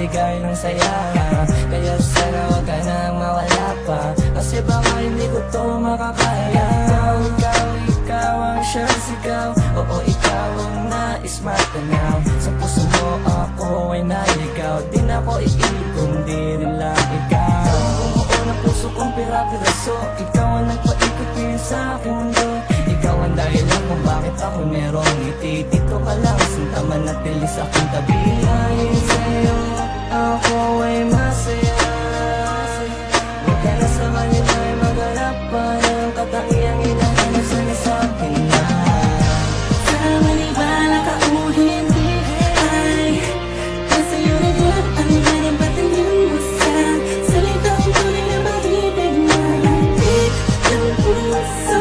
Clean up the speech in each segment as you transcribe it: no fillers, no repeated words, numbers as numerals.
magbigay ng saya. Kaya sana wag ka nang mawala pa, kasi baka hindi ko to makakaya. Ikaw ang siyang sigaw, oo ikaw ang nais matanaw. Sa puso mo ako ay naligaw, di na ko iipon, di rin lang ikaw. Oo na puso kong pira-piraso, ikaw ang nagpaikot ngayon sa aking mundo. Ikaw ang dahilan kung bakit ako merong ngiti. Dito ka lang, sinta manatili sa aking tabi. Dahil sa'yo ako ay masaya, huwag ka na sa kanila ay maghanap pa ng katangiang hinahanap sana sa akin na. Sa maniwala ka o hindi ay nasa iyo na yan ang nanabatangan mo sa salitang tunay na maribig na hatid ng puso.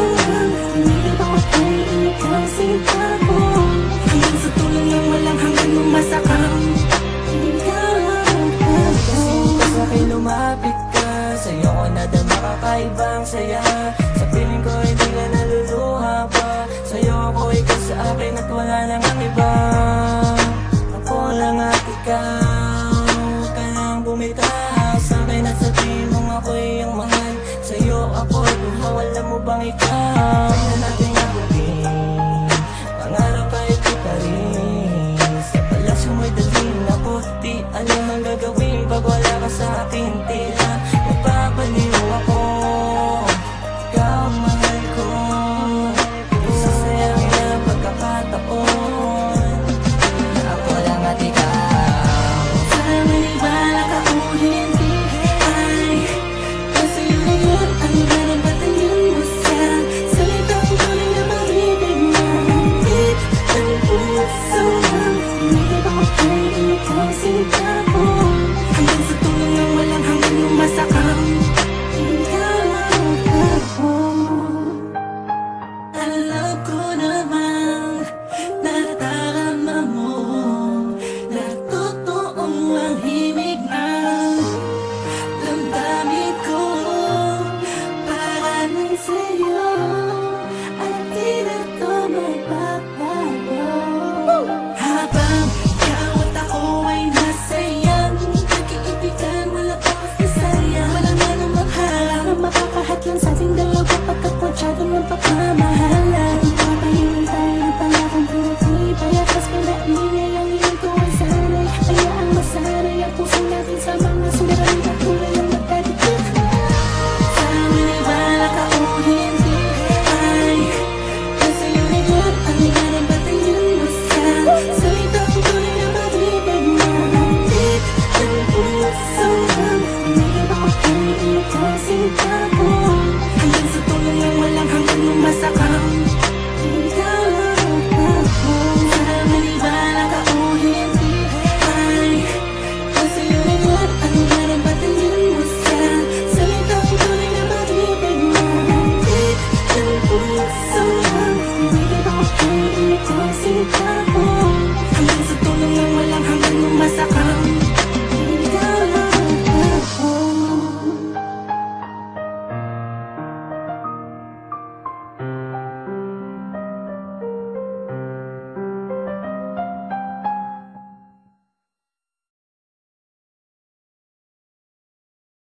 Hindi ba ako ay ikaw sinta ko, hanggang sa tulong ng walang hanggan mong masakang ikaw ako. Kasi sa'kin lumapit ka, sa'yo ko nadama kakaibang saya. Sa piling ko hindi ka naluluha pa, sa'yo ako ikaw sa akin at wala nang ang iba. Ako lang at ikaw, huwag ka nang bumitaw sa'kin at sabihin mong ako'y ang mahal. Sa'yo ako'y wala mo bang ikaw? Kaya natin abutin, pangarap kahit di pa rin. Sa palasyo mo'y dalhin ako, di alam ang gagawin pag wala ka sa akin. Tila mapapaliw ako, ikaw ang mahal ko. Sasayang na pagkakataon, ako lang at ikaw. Sa maniwala ka o hindi ay nasa iyo na yan ang nanabatangan mo sa salitang tunay na maribig na hatid ng puso. Hindi ba ako ay ikaw sinta ko, hanggang sa tulong ng walang hanggan mong masakang ikaw ako. Alam ko namang nadarama mo na totoong ang himig ng damdamin ko para lang sa'yo, at di na to magbabago. Habang ikaw at ako ay nasayang nag-iibigan, wala pa kasayang, wala na namang halang na makakahatlan sa ating dalawa pagkat masyado ng pagmamahalan. Papayunan tayo ng pangakong pinatibay, akas pinaingay ang iyong tuwang sanay. Hayaang masanay ang puso natin sa mga suliranin at tulad ng magdadikit. Sa maniwala ka o hindi ay nasa iyo na yan ang nanabatangan mo sa salitang tunay na maribig na hatid ng puso. Hindi ba ako ay ikaw sinta